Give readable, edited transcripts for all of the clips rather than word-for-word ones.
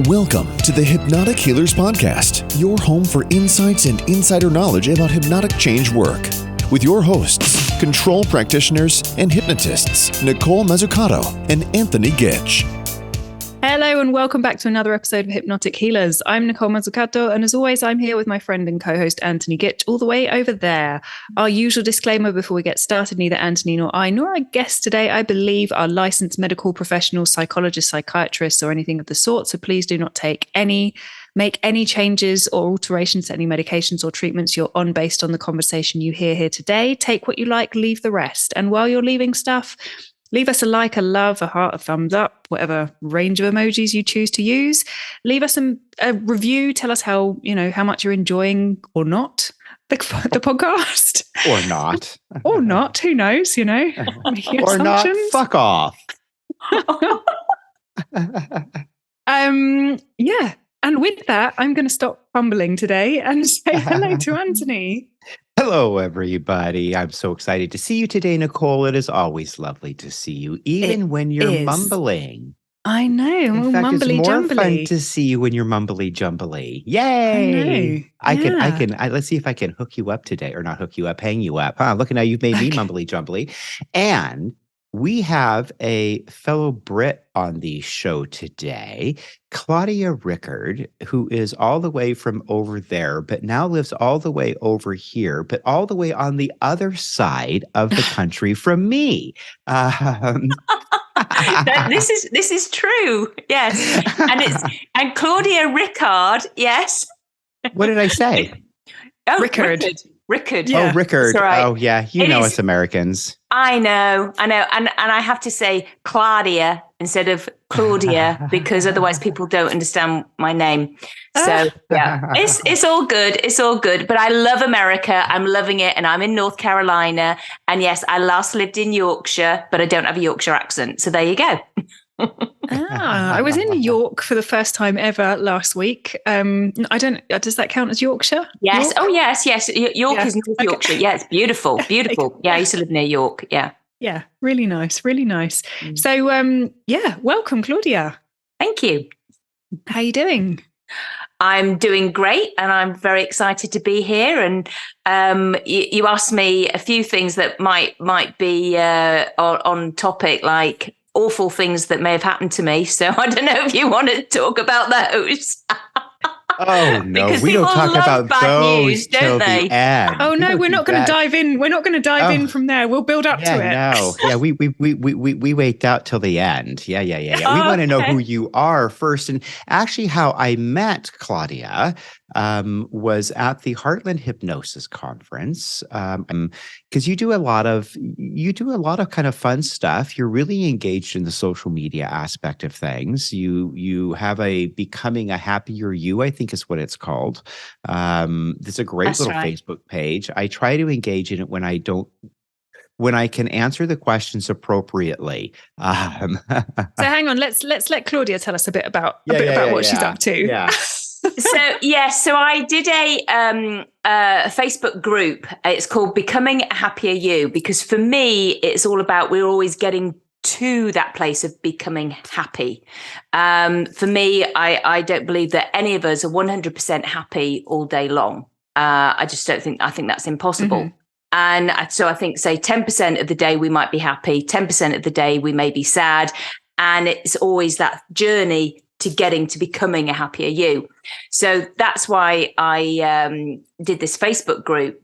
Welcome to the Hypnotic Healers Podcast, your home for insights and insider knowledge about hypnotic change work. With your hosts, control practitioners and hypnotists, Nicole Mazzucato and Anthony Gitch. Hello and welcome back to another episode of Hypnotic Healers. I'm Nicole Mazzucato, and as always, I'm here with my friend and co-host Anthony Gitch, all the way over there. Our usual disclaimer before we get started: neither Anthony nor I, nor our guests today, I believe, are licensed medical professionals, psychologists, psychiatrists, or anything of the sort. So please do not make any changes or alterations to any medications or treatments you're on based on the conversation you hear here today. Take what you like, leave the rest. And while you're leaving stuff, leave us a like, a love, a heart, a thumbs up, whatever range of emojis you choose to use. Leave us a review. Tell us how much you're enjoying or not the podcast. Or not. Or not. Who knows, Or not. Fuck off. Yeah. And with that, I'm going to stop fumbling today and say hello to Anthony. Hello, everybody. I'm so excited to see you today, Nicole. It is always lovely to see you, even when you're mumbling. I know. In fact, it's more jumbly. fun to see you when you're mumbly jumbly. Yay! I know. Let's see if I can hook you up today, or not hook you up, hang you up. Look at now, you've made me mumbly jumbly. And we have a fellow Brit on the show today, Claudia Rickard, who is all the way from over there, but now lives all the way over here, but all the way on the other side of the country from me. This is true. Yes. And Claudia Rickard. Yes. What did I say? Rickard. Rickard. Yeah. Oh, Rickard. Right. Oh, yeah. You know us Americans. I know. And I have to say Claudia instead of Claudia because otherwise people don't understand my name. So yeah, it's all good. It's all good. But I love America. I'm loving it. And I'm in North Carolina. And yes, I last lived in Yorkshire, but I don't have a Yorkshire accent. So there you go. I was in York for the first time ever last week. Does that count as Yorkshire? Yes. York? Oh, yes. York is North Yorkshire. Yeah, it's beautiful. Beautiful. Yeah, I used to live near York. Yeah. Yeah, really nice. Really nice. So, welcome, Claudia. Thank you. How are you doing? I'm doing great, and I'm very excited to be here. And you asked me a few things that might be on topic, like awful things that may have happened to me. So I don't know if you want to talk about those. Oh no, we don't talk about those till the end. Oh no, we're not going to dive in. We're not going to dive in from there. We'll build up to it. No, yeah, we wait out till the end. Yeah. We want to know who you are first, and actually, how I met Claudia was at the Heartland Hypnosis Conference, because you do a lot of kind of fun stuff. You're really engaged in the social media aspect of things. You have a Becoming a Happier You, I think is what it's called. It's a great little Facebook page. I try to engage in it when I can answer the questions appropriately. So hang on, let's let Claudia tell us a bit about what she's up to. Yeah. So I did a Facebook group. It's called Becoming a Happier You, because for me, it's all about we're always getting to that place of becoming happy. For me, I don't believe that any of us are 100% happy all day long. I just don't think. I think that's impossible. Mm-hmm. And so I think, say, 10% of the day we might be happy, 10% of the day we may be sad, and it's always that journey to getting to becoming a happier you. So that's why I did this Facebook group.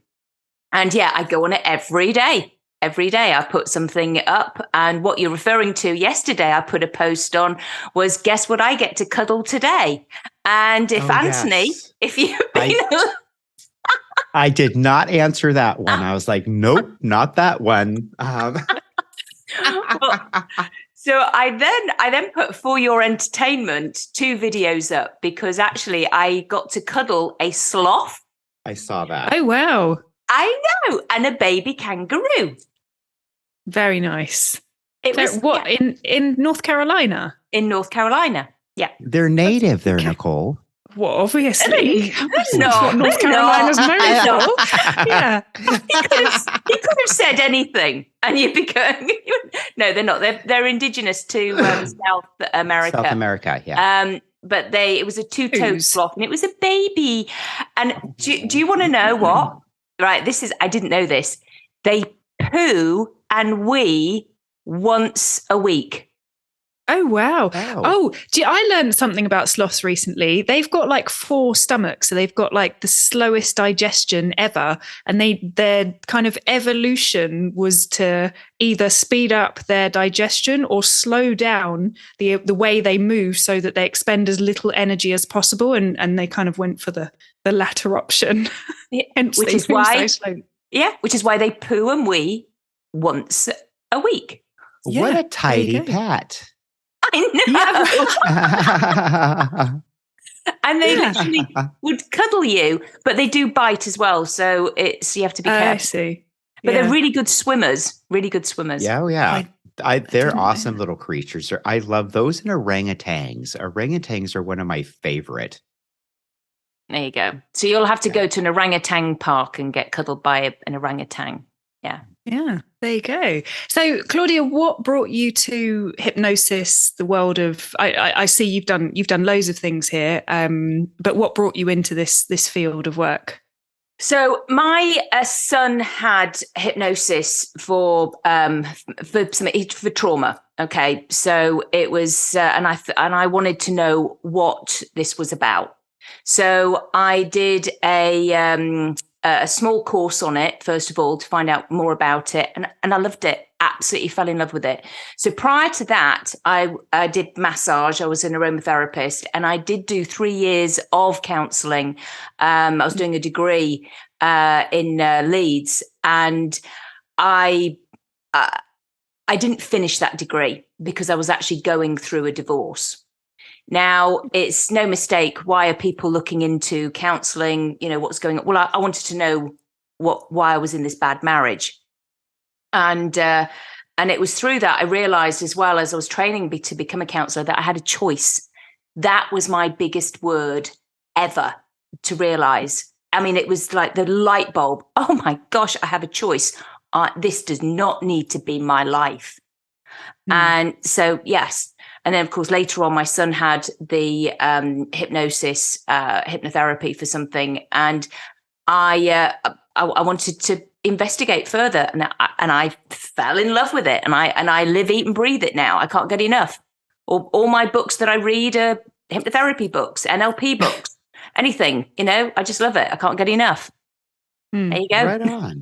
And yeah, I go on it every day. Every day I put something up. And what you're referring to yesterday, I put a post on was, guess what I get to cuddle today? And if Anthony, yes. if you... I did not answer that one. I was like, nope, not that one. So I then put, for your entertainment, 2 videos up, because actually I got to cuddle a sloth. I saw that. Oh, wow. I know. And a baby kangaroo. Very nice. It was in North Carolina? In North Carolina. Yeah. They're native there, Nicole. Well, obviously. North Carolina's known for. Yeah. He could have said anything, and you'd be going, no, they're not. They're indigenous to South America. South America, yeah. but it was a two-toed Ooze. sloth, and it was a baby. And do you want to know what? Right, I didn't know this. They poo and wee once a week. Oh, wow. I learned something about sloths recently. They've got like 4 stomachs. So they've got like the slowest digestion ever. And their kind of evolution was to either speed up their digestion or slow down the way they move so that they expend as little energy as possible. And they kind of went for the latter option. Yeah, Hence which is why they poo and wee once a week. Yeah, what a tidy pet. I know. And they literally would cuddle you, but they do bite as well. So you have to be careful. I see. But they're really good swimmers. Really good swimmers. Yeah, oh yeah. They're awesome know. little creatures. I love those and orangutans. Orangutans are one of my favorite. There you go. So you'll have to go to an orangutan park and get cuddled by an orangutan. Yeah. Yeah, there you go. So, Claudia, what brought you to hypnosis? The world of I see you've done loads of things here, but what brought you into this field of work? So my son had hypnosis for trauma. Okay, so it was, and I wanted to know what this was about. So I did a small course on it, first of all, to find out more about it. And I loved it, absolutely fell in love with it. So prior to that, I did massage. I was an aromatherapist, and I did do 3 years of counselling. I was doing a degree in Leeds, and I didn't finish that degree because I was actually going through a divorce. Now, it's no mistake. Why are people looking into counselling? You know, what's going on? Well, I wanted to know why I was in this bad marriage. And it was through that I realised, as well as I was training to become a counsellor, that I had a choice. That was my biggest word ever to realise. I mean, it was like the light bulb. Oh my gosh, I have a choice. This does not need to be my life. And so, yes. And then, of course, later on, my son had the hypnotherapy for something, and I wanted to investigate further, and I fell in love with it, and I live, eat, and breathe it now. I can't get enough. All my books that I read are hypnotherapy books, NLP books, anything. You know, I just love it. I can't get enough. There you go. Right on.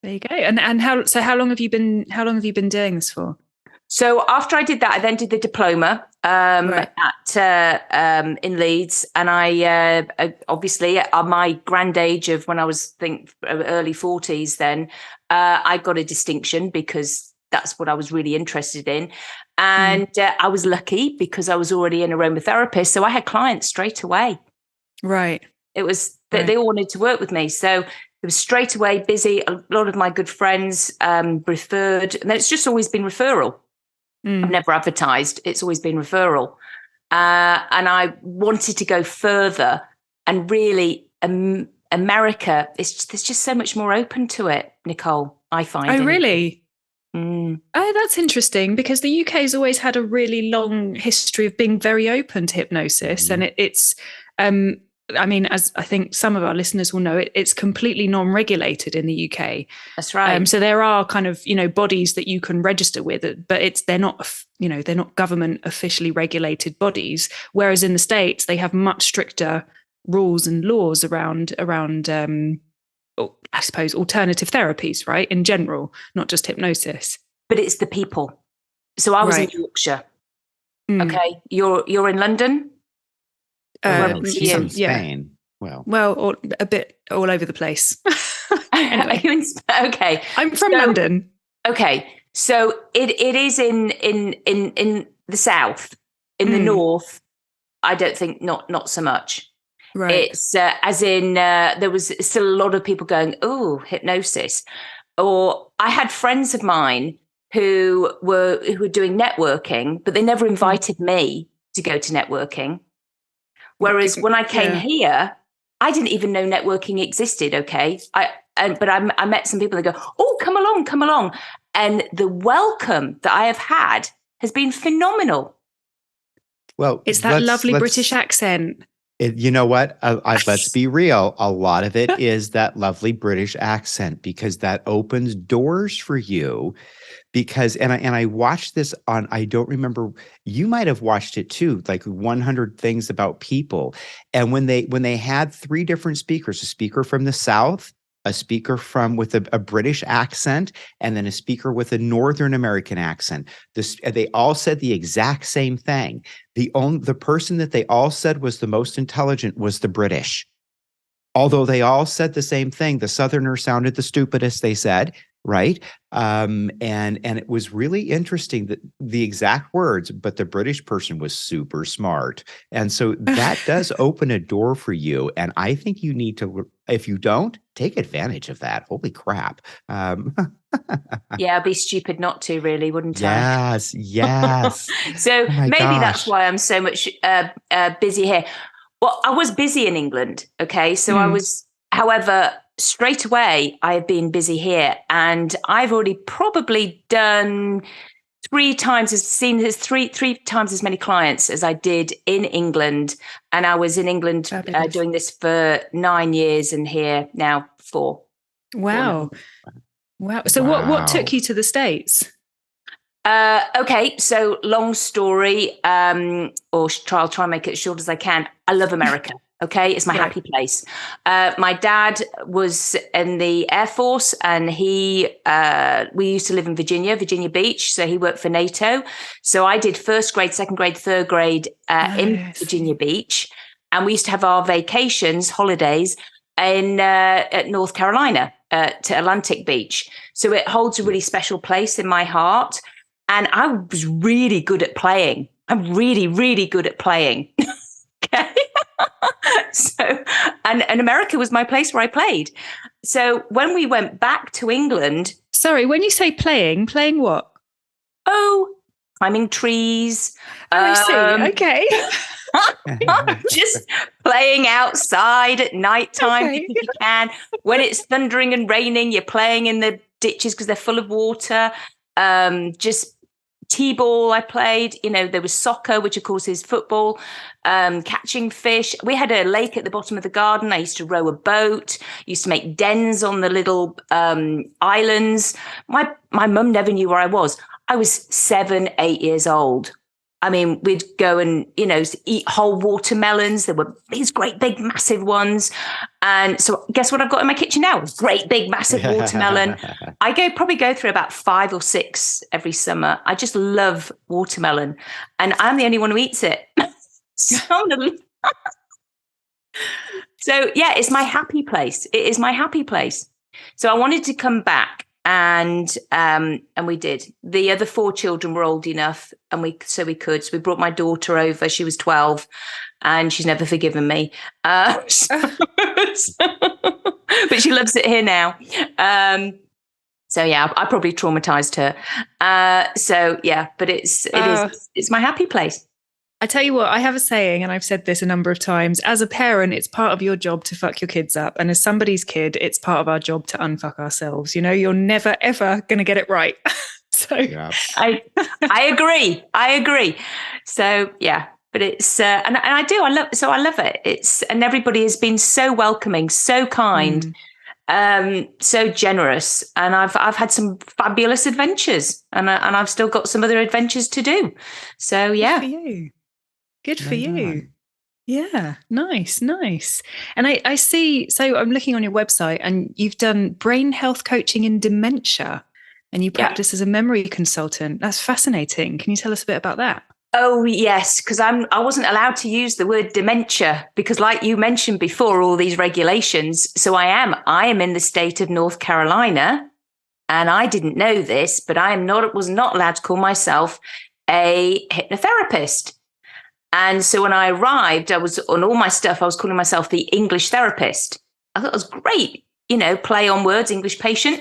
There you go. And how long have you been doing this for? So after I did that, I then did the diploma in Leeds, and I obviously at my grand age of when I was early 40s, then I got a distinction because that's what I was really interested in, and I was lucky because I was already an aromatherapist, so I had clients straight away. Right. It was they all wanted to work with me, so it was straight away busy. A lot of my good friends referred, and it's just always been referral. I've never advertised. It's always been referral. And I wanted to go further. And really, America, there's just so much more open to it, Nicole, I find. Oh, really? Oh, that's interesting, because the UK has always had a really long history of being very open to hypnosis. And it's I mean, as I think some of our listeners will know, it's completely non-regulated in the UK. That's right. So there are kind of, bodies that you can register with, but they're not government officially regulated bodies. Whereas in the States, they have much stricter rules and laws around I suppose, alternative therapies, right? In general, not just hypnosis. But it's the people. So I was in Yorkshire. Okay, you're in London. Spain. Well, a bit all over the place. Anyway. Okay, I'm from London. Okay, so it is in the south. In the north, I don't think not so much. Right. It's as in there was still a lot of people going, oh, hypnosis. Or I had friends of mine who were doing networking, but they never invited me to go to networking. Whereas when I came here, I didn't even know networking existed. Okay, but I met some people that go, "Oh, come along," and the welcome that I have had has been phenomenal. Well, It's that lovely British accent. You know what? Let's be real. A lot of it is that lovely British accent because that opens doors for you. Because and I watched this on, I don't remember, you might have watched it too, like 100 Things About People. And when they had 3 different speakers, a speaker from the South, a speaker with a British accent, and then a speaker with a Northern American accent, they all said the exact same thing. The person that they all said was the most intelligent was the British. Although they all said the same thing, the Southerner sounded the stupidest, they said, right? And it was really interesting that the exact words, but the British person was super smart. And so that does open a door for you. And I think you need to, if you don't, take advantage of that. Holy crap. Yeah, I'd be stupid not to, really, wouldn't I? Yes. So maybe gosh. that's why I'm so much busy here. Well, I was busy in England, okay? So I was, however, straight away, I have been busy here. And I've already probably done 3 times as many clients as I did in England. And I was in England doing this for 9 years and here now 4. Wow. So what took you to the States? Okay, so long story, or I'll try and make it as short as I can. I love America. Okay, it's my happy place. My dad was in the Air Force, and we used to live in Virginia Beach. So he worked for NATO. So I did 1st grade, 2nd grade, 3rd grade in Virginia Beach, and we used to have our holidays in at North Carolina to Atlantic Beach. So it holds a really special place in my heart. And I was really good at playing. I'm really, really good at playing. Okay. So, and America was my place where I played. So when we went back to England. Sorry, when you say playing what? Oh, climbing trees. I see. Okay. Just playing outside at nighttime if you can. When it's thundering and raining, you're playing in the ditches because they're full of water. Just T-ball I played, there was soccer, which of course is football, catching fish. We had a lake at the bottom of the garden. I used to row a boat, used to make dens on the little islands. My mum never knew where I was. I was 7, 8 years old. I mean, we'd go and, eat whole watermelons. There were these great big massive ones. And so guess what I've got in my kitchen now? Great big massive watermelon. I probably go through about 5 or 6 every summer. I just love watermelon. And I'm the only one who eats it. So yeah, it's my happy place. It is my happy place. So I wanted to come back. And we did. The other 4 children were old enough, and we could. So we brought my daughter over. She was 12, and she's never forgiven me. But she loves it here now. So yeah, I probably traumatized her. So yeah, but it's my happy place. I tell you what, I have a saying, and I've said this a number of times. As a parent, it's part of your job to fuck your kids up. And as somebody's kid, it's part of our job to unfuck ourselves. You're never, ever going to get it right. So yeah. I agree. So yeah, but it's, and I do, I love it. And everybody has been so welcoming, so kind, so generous. And I've had some fabulous adventures, and I've still got some other adventures to do. So yeah. Good for you. Good for you. Yeah, nice. And I see, so I'm looking on your website, and you've done brain health coaching in dementia, and you practice as a memory consultant. That's fascinating. Can you tell us a bit about that? Oh, yes, because I wasn't allowed to use the word dementia because, like you mentioned before, all these regulations. So I am in the state of North Carolina, and I didn't know this, but was not allowed to call myself a hypnotherapist. And so when I arrived, I was on all my stuff, I was calling myself the English therapist. I thought it was great, play on words, English patient.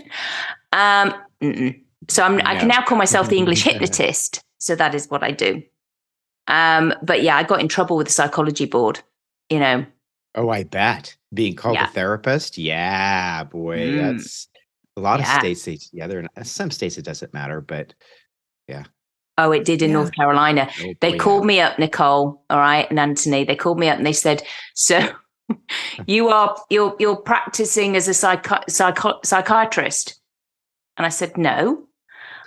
So I can now call myself the English hypnotist. So that is what I do. But yeah, I got in trouble with the psychology board, Oh, I bet. Being called a therapist? Yeah, boy. That's a lot of states. Some states it doesn't matter, but yeah. Oh, it did in North Carolina. Oh, They called me up, Nicole, all right, and Anthony. They called me up and they said, "So you're practicing as a psychiatrist?" And I said, "No."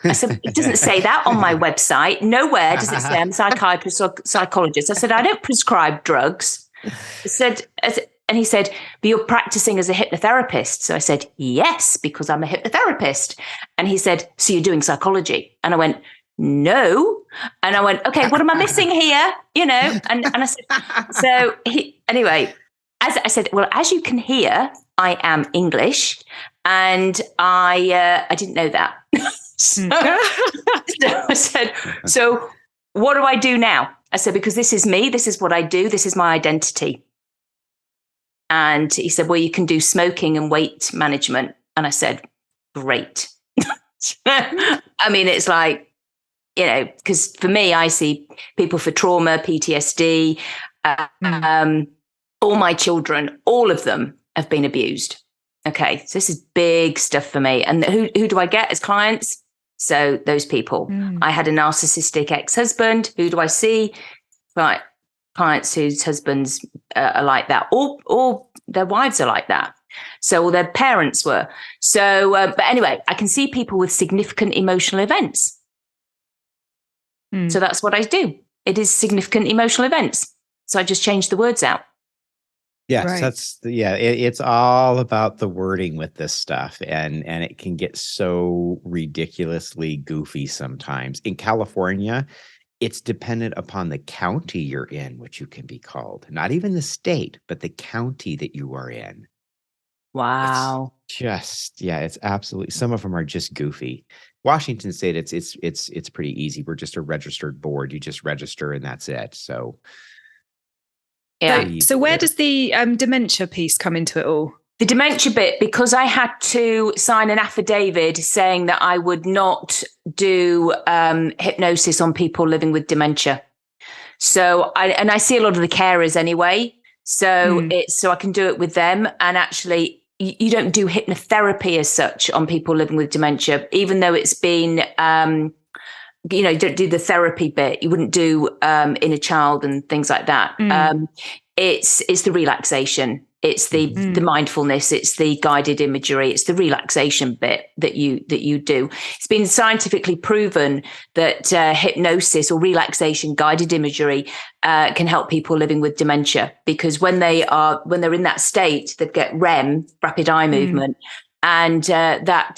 I said, "It doesn't say that on my website. Nowhere does it say I'm a psychiatrist or psychologist." I said, "I don't prescribe drugs." And he said, "But you're practicing as a hypnotherapist." So I said, "Yes, because I'm a hypnotherapist." And he said, "So you're doing psychology?" And I went, "No." And I went, "Okay, what am I missing here?" And I said, anyway, as I said, "Well, as you can hear, I am English." And I didn't know that. So I said, "So what do I do now?" I said, "Because this is me. This is what I do. This is my identity." And he said, "Well, you can do smoking and weight management." And I said, "Great." I mean, it's like, because for me, I see people for trauma, PTSD, all my children, all of them have been abused. Okay, so this is big stuff for me. And who do I get as clients? So those people. I had a narcissistic ex-husband. Who do I see? Right, clients whose husbands are like that, or their wives are like that. So, or their parents were. So, but anyway, I can see people with significant emotional events. So that's what I do. It is significant emotional events. So I just changed the words out. Yes, right. It's all about the wording with this stuff, and it can get so ridiculously goofy sometimes. In California, it's dependent upon the county you're in, which you can be called. Not even the state, but the county that you are in. Wow. It's absolutely. Some of them are just goofy. Washington State, it's pretty easy. We're just a registered board. You just register and that's it. So. Yeah. So where does the dementia piece come into it all? The dementia bit, because I had to sign an affidavit saying that I would not do hypnosis on people living with dementia. So I see a lot of the carers anyway. So so I can do it with them. And actually, you don't do hypnotherapy as such on people living with dementia, even though it's been don't do the therapy bit. You wouldn't do inner child and things like that. It's the relaxation. It's the mindfulness. It's the guided imagery. It's the relaxation bit that you do. It's been scientifically proven that hypnosis or relaxation guided imagery can help people living with dementia, because when they're in that state, they get REM, rapid eye movement. And that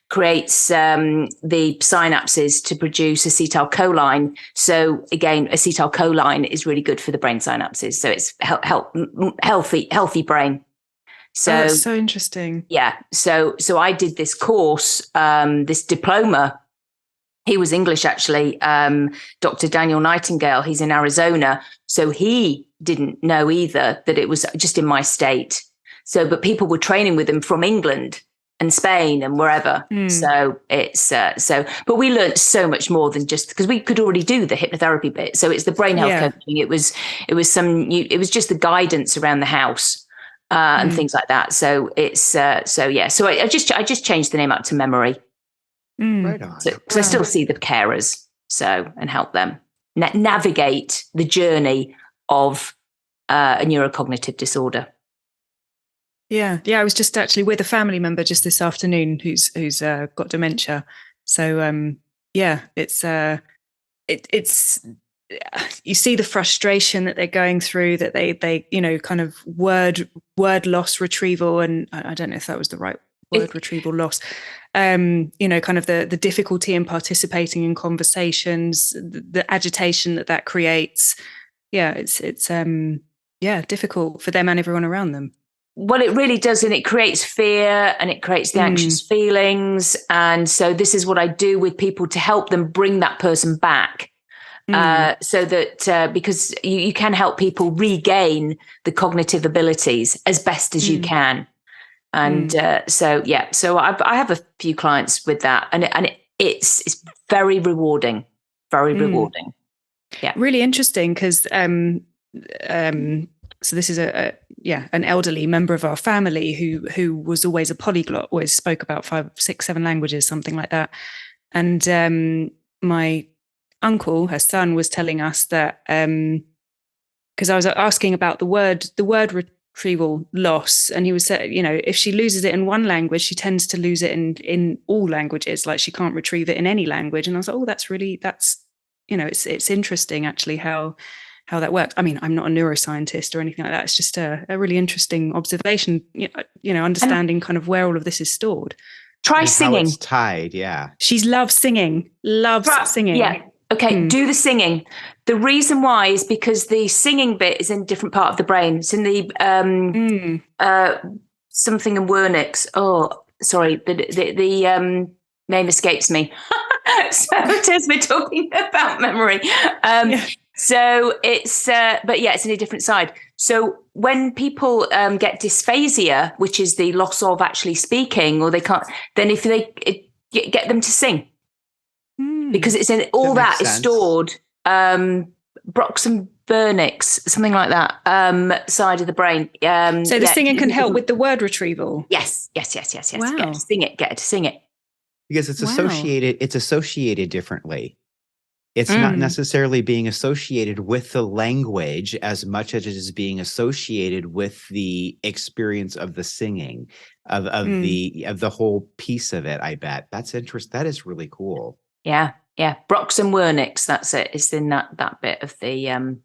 creates the synapses to produce acetylcholine. So again, acetylcholine is really good for the brain synapses. So it's healthy brain. So that's so interesting. Yeah. So I did this course, this diploma. He was English, actually. Dr. Daniel Nightingale. He's in Arizona. So he didn't know either that it was just in my state. So, but people were training with him from England and Spain and wherever. So it's but we learned so much more than just, because we could already do the hypnotherapy bit. So it's the brain health coaching. It was just the guidance around the house and things like that. So it's So I just changed the name out to Memory. Right on. Because I still see the carers, and help them navigate the journey of a neurocognitive disorder. Yeah. I was just actually with a family member just this afternoon who's got dementia. So it's you see the frustration that they're going through, that they kind of word loss retrieval, and I don't know if that was the right word, retrieval loss. Kind of the difficulty in participating in conversations, the agitation that creates. Yeah, it's difficult for them and everyone around them. Well, it really does. And it creates fear and it creates the anxious feelings. And so this is what I do with people to help them bring that person back. So that because you can help people regain the cognitive abilities as best as you can. And so I have a few clients with that, and it's very rewarding, rewarding. Yeah. Really interesting, because so this is an elderly member of our family who was always a polyglot, always spoke about 5, 6, 7 languages, something like that. And my uncle, her son, was telling us that because I was asking about the word retrieval loss, and he was saying, if she loses it in one language, she tends to lose it in all languages. Like she can't retrieve it in any language. And I was like, oh, that's it's interesting actually how that works. I mean, I'm not a neuroscientist or anything like that. It's just a really interesting observation. Understanding kind of where all of this is stored. Try singing. How it's tied, yeah. She loves singing. Singing. Yeah. Okay, do the singing. The reason why is because the singing bit is in a different part of the brain. It's in the something in Wernicke's. Oh, sorry, the name escapes me. So as we're talking about memory. So it's, but yeah, it's in a different side. So when people get dysphasia, which is the loss of actually speaking, or they can't, then if they get them to sing, because it's in all that is stored, Brock's and Wernicke's, something like that, side of the brain. So the singing can help with the word retrieval. Yes. Wow. Get her to sing it. Because it's associated differently. It's not necessarily being associated with the language as much as it is being associated with the experience of the singing of the whole piece of it. I bet that's interesting. That is really cool. Yeah. Brock's and Wernicke's. That's it. It's in that bit of the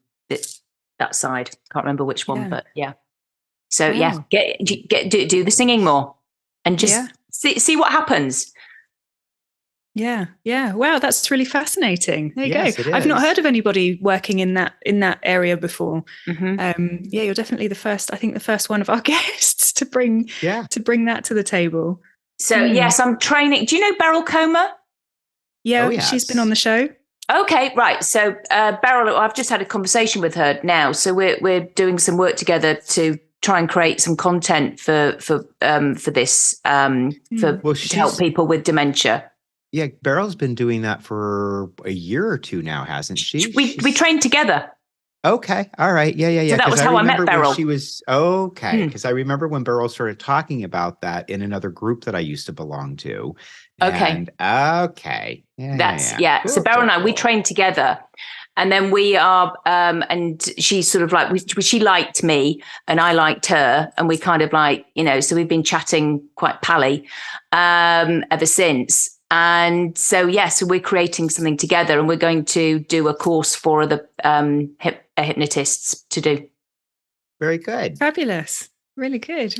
that side. Can't remember which one, but yeah. So do the singing more, and just see what happens. Yeah. Wow, that's really fascinating. There you go. I've is. not heard of anybody working in that area before. Mm-hmm. You're definitely the first one of our guests to bring that to the table. So yes, I'm training. Do you know Beryl Comer? Yeah, she's been on the show. Okay, right. So Beryl, I've just had a conversation with her now. So we're doing some work together to try and create some content for this to help people with dementia. Yeah, Beryl's been doing that for a year or two now, hasn't she? We trained together. Okay. All right. Yeah. So that was how I met Beryl. She was because I remember when Beryl started talking about that in another group that I used to belong to. Okay. Okay. Yeah. Cool, so Beryl and I, we trained together, and then we are, and she sort of like she liked me, and I liked her, and we kind of like so we've been chatting quite pally ever since. And so so we're creating something together, and we're going to do a course for other hypnotists to do. Very good. Fabulous. Really good.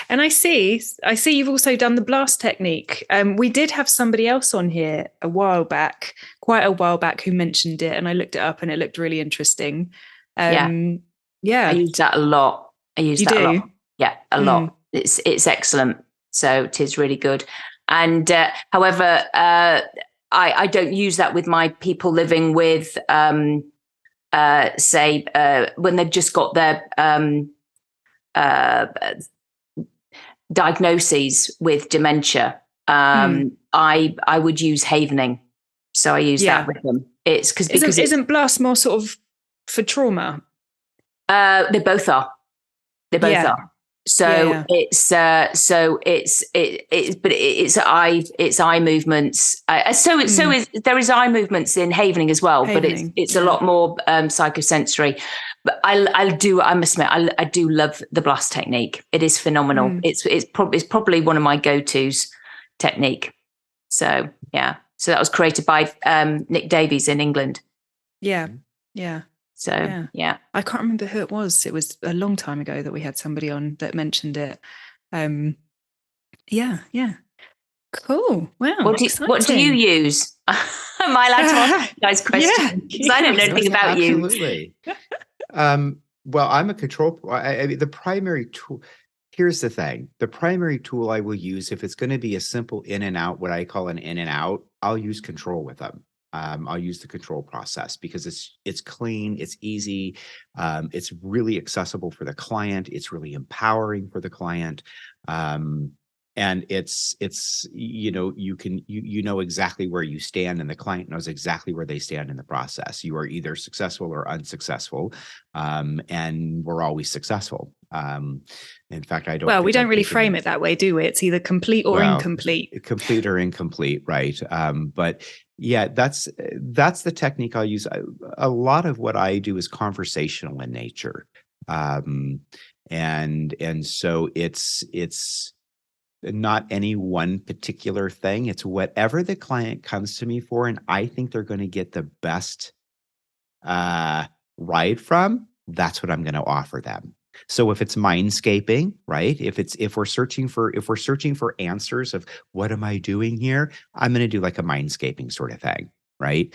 And I see you've also done the blast technique. We did have somebody else on here quite a while back, who mentioned it, and I looked it up, and it looked really interesting. I use that a lot. A lot. Yeah, a lot. It's excellent. So it is really good. And however, I don't use that with my people living with, say, when they've just got their diagnoses with dementia. I would use havening, so I use that with them. It's because isn't blast more sort of for trauma? They both are. So it's eye movements. There is eye movements in havening as well, but it's a lot more psychosensory. But I must admit, I do love the blast technique. It is phenomenal. It's probably one of my go-tos technique. So so that was created by Nick Davies in England. Yeah. So, I can't remember who it was. It was a long time ago that we had somebody on that mentioned it. Cool. Wow. What do you use? Am I allowed to ask you guys questions? Because I don't know anything about you. Absolutely. Well, I'm a control. The primary tool. Here's the thing. The primary tool I will use, if it's going to be a simple in and out, what I call an in and out, I'll use control with them. I'll use the control process because it's clean, it's easy, it's really accessible for the client, it's really empowering for the client, and And it's you know exactly where you stand, and the client knows exactly where they stand in the process. You are either successful or unsuccessful, and we're always successful. In fact, I don't. Well, we don't really frame it that way, do we? It's either complete or incomplete. Complete or incomplete, right? But yeah, that's the technique I'll use. A lot of what I do is conversational in nature, and so it's not any one particular thing. It's whatever the client comes to me for, and I think they're going to get the best ride from. That's what I'm going to offer them. So if it's mindscaping, right? If we're searching for answers of what am I doing here, I'm going to do like a mindscaping sort of thing, right?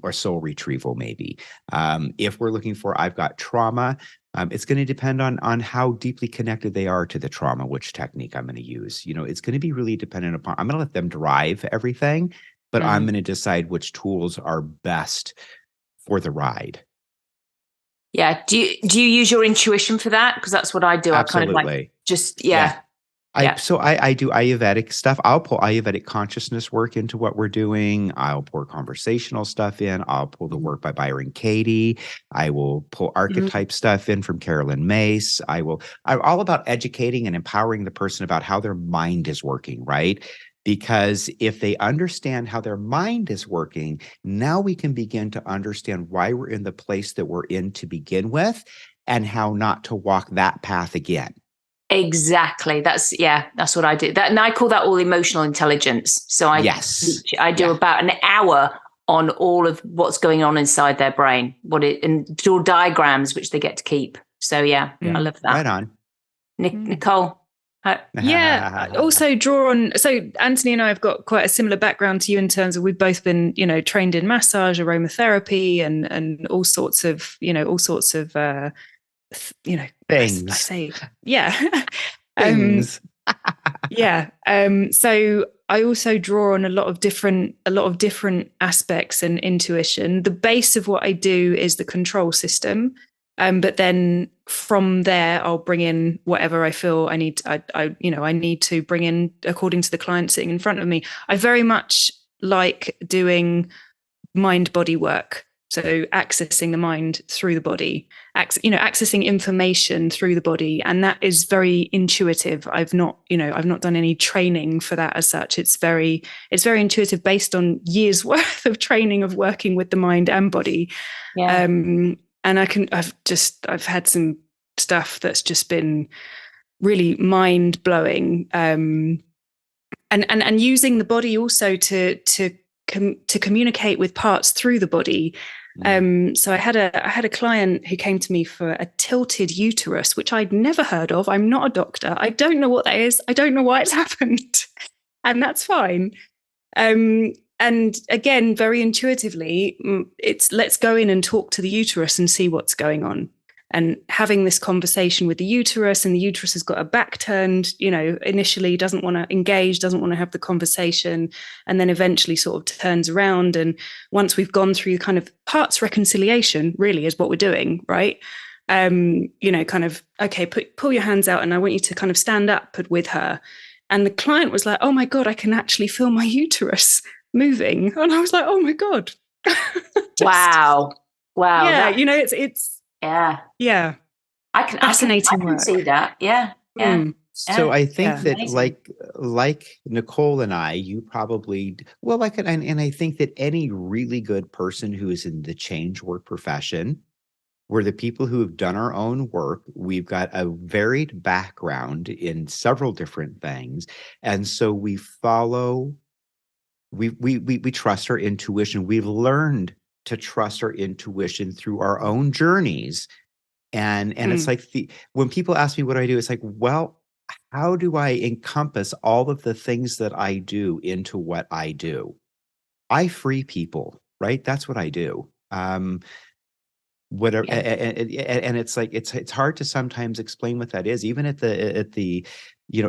Or soul retrieval maybe. If we're looking for I've got trauma, it's going to depend on how deeply connected they are to the trauma, which technique I'm going to use. It's going to be really dependent upon. I'm going to let them drive everything, but I'm going to decide which tools are best for the ride. Yeah. Do you use your intuition for that? Because that's what I do. Absolutely. I kind of like just So I do Ayurvedic stuff. I'll pull Ayurvedic consciousness work into what we're doing. I'll pour conversational stuff in. I'll pull the work by Byron Katie. I will pull archetype stuff in from Carolyn Mace. I'm all about educating and empowering the person about how their mind is working, right? Because if they understand how their mind is working, now we can begin to understand why we're in the place that we're in to begin with and how not to walk that path again. Exactly. That's what I do. And I call that all emotional intelligence. So I do about an hour on all of what's going on inside their brain, and draw diagrams, which they get to keep. So I love that. Right on. Nicole. Also draw on. So Anthony and I have got quite a similar background to you in terms of we've both been, trained in massage, aromatherapy, and all sorts of things. I say, yeah. Things. So I also draw on a lot of different aspects and intuition. The base of what I do is the control system. But then from there, I'll bring in whatever I feel I need. I need to bring in according to the client sitting in front of me. I very much like doing mind-body work. So accessing the mind through the body, accessing information through the body, and that is very intuitive. I've not done any training for that as such. It's very intuitive based on years worth of training of working with the mind and body. Yeah. And I've had some stuff that's just been really mind blowing, and using the body also to communicate with parts through the body. So I had a client who came to me for a tilted uterus, which I'd never heard of. I'm not a doctor. I don't know what that is. I don't know why it's happened, and that's fine. And again, very intuitively, it's let's go in and talk to the uterus and see what's going on. And having this conversation with the uterus, and the uterus has got a back turned, initially doesn't want to engage, doesn't want to have the conversation, and then eventually sort of turns around. And once we've gone through kind of parts reconciliation, really is what we're doing, right? Kind of, okay, pull your hands out, and I want you to kind of stand up with her. And the client was like, oh my God, I can actually feel my uterus moving. And I was like, oh my God. Wow. Yeah, it's yeah. I can see that. Yeah. So I think that amazing. like Nicole and I, you probably and I think that any really good person who is in the change work profession, we're the people who have done our own work. We've got a varied background in several different things, and so we follow. We trust our intuition. We've learned to trust our intuition through our own journeys. And it's like when people ask me what I do, it's like, well, how do I encompass all of the things that I do into what I do? I free people, right? That's what I do. Whatever, and it's like it's hard to sometimes explain what that is. Even at the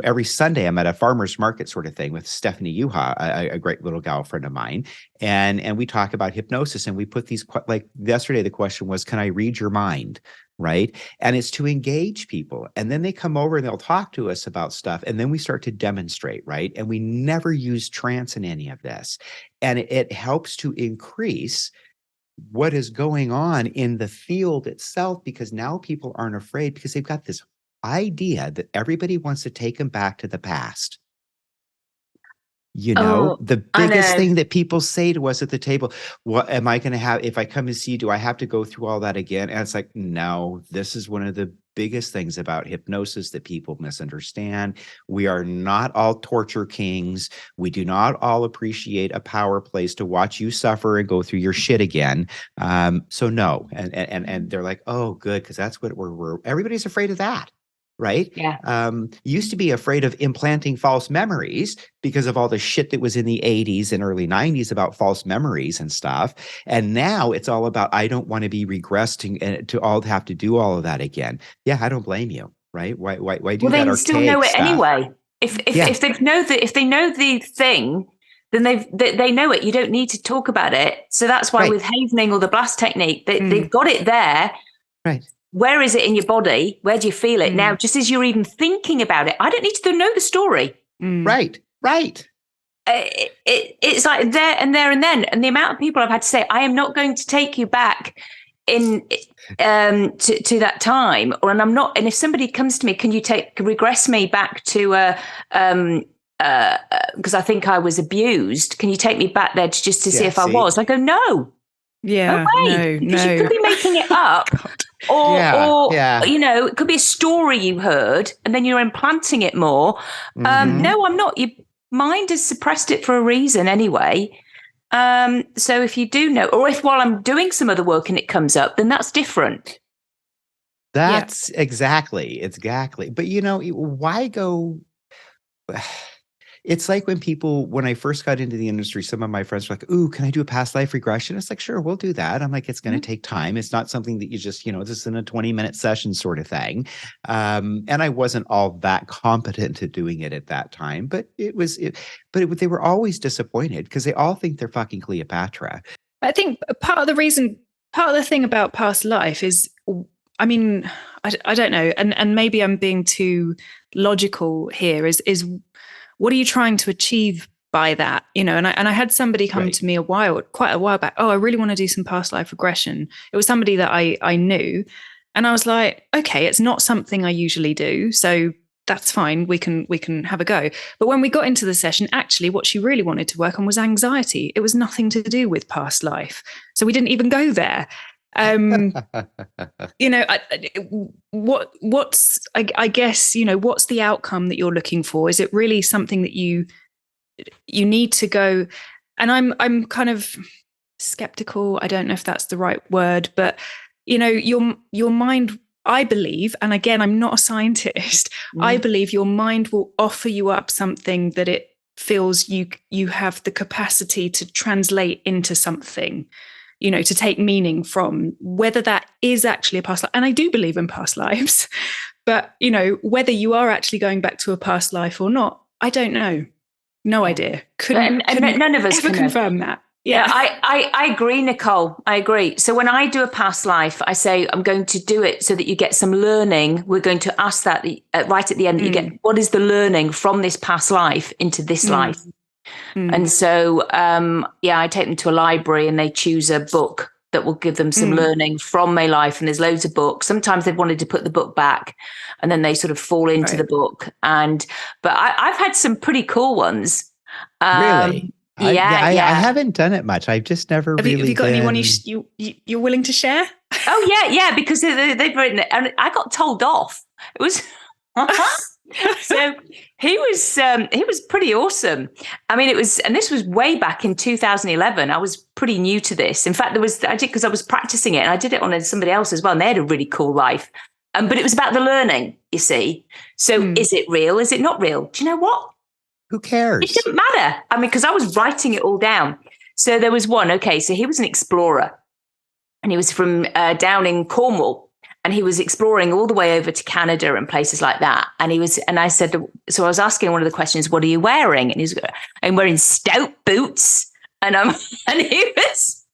every Sunday I'm at a farmer's market sort of thing with Stephanie Yuha, a great little gal friend of mine, and we talk about hypnosis, and we put these, like yesterday the question was, can I read your mind? right? And it's to engage people. And then they come over and they'll talk to us about stuff. And then we start to demonstrate, right? And we never use trance in any of this. And it helps to increase what is going on in the field itself, because now people aren't afraid because they've got this idea that everybody wants to take them back to the past. The biggest thing that people say to us at the table, what am I going to have if I come and see you? Do I have to go through all that again? And it's like, no, this is one of the biggest things about hypnosis that people misunderstand. We are not all torture kings. We do not all appreciate a power place to watch you suffer and go through your shit again. So no. And they're like, oh, good. Because that's what everybody's afraid of that. Right? Yeah. Used to be afraid of implanting false memories because of all the shit that was in the 80s and early 90s about false memories and stuff. And now it's all about, I don't want to be regressed and to all have to do all of that again. Yeah, I don't blame you. Right? Why do that? They still know it stuff? Anyway. If they know the thing, then they know it. You don't need to talk about it. So that's why with havening or the blast technique, they've got it there. Right. Where is it in your body? Where do you feel it? Now, just as you're even thinking about it, I don't need to know the story. Right. It's like there and there and then. And the amount of people I've had to say, I am not going to take you back to that time. And I'm not. And if somebody comes to me, can you regress me back to because I think I was abused. Can you take me back there to see if I was? I go, no. Yeah, no, because you could be making it up. Or it could be a story you heard and then you're implanting it more. No, I'm not. Your mind has suppressed it for a reason anyway. So if you do know, or if while I'm doing some other work and it comes up, then that's different. That's exactly. But why go? It's like when I first got into the industry, some of my friends were like, ooh, can I do a past life regression? It's like, sure, we'll do that. I'm like, it's going to take time. It's not something that you just, this is in a 20-minute session sort of thing. And I wasn't all that competent at doing it at that time, but they were always disappointed because they all think they're fucking Cleopatra. I think part of the thing about past life is, I mean, I don't know. And maybe I'm being too logical here is what are you trying to achieve by that? And I had somebody come to me quite a while back. Oh, I really want to do some past life regression. It was somebody that I knew. And I was like, okay, it's not something I usually do. So that's fine. We can have a go. But when we got into the session, actually what she really wanted to work on was anxiety. It was nothing to do with past life. So we didn't even go there. What's I guess, what's the outcome that you're looking for? Is it really something that you need to go? And I'm kind of skeptical. I don't know if that's the right word, but your mind, I believe, and again, I'm not a scientist. I believe your mind will offer you up something that it feels you have the capacity to translate into something. To take meaning from, whether that is actually a past life. And I do believe in past lives, but, whether you are actually going back to a past life or not, I don't know. No idea. Couldn't none of us ever can confirm that. Yeah, I agree, Nicole. I agree. So when I do a past life, I say, I'm going to do it so that you get some learning. We're going to ask that right at the end, that you get, what is the learning from this past life into this life? And so, I take them to a library and they choose a book that will give them some learning from my life. And there's loads of books. Sometimes they've wanted to put the book back and then they sort of fall into the book. But I've had some pretty cool ones. Really? I haven't done it much. I've just never really. Have you got anyone you're willing to share? Oh yeah, because they've written it, and I got told off. It was. So he was pretty awesome. I mean, and this was way back in 2011. I was pretty new to this. In fact, I did because I was practicing it, and I did it on somebody else as well, and they had a really cool life. But it was about the learning, you see. So is it real? Is it not real? Do you know what? Who cares? It didn't matter. I mean, because I was writing it all down. So there was one. Okay, so he was an explorer, and he was from down in Cornwall. And he was exploring all the way over to Canada and places like that. And I said, so I was asking one of the questions, what are you wearing? And I'm wearing stout boots. And he was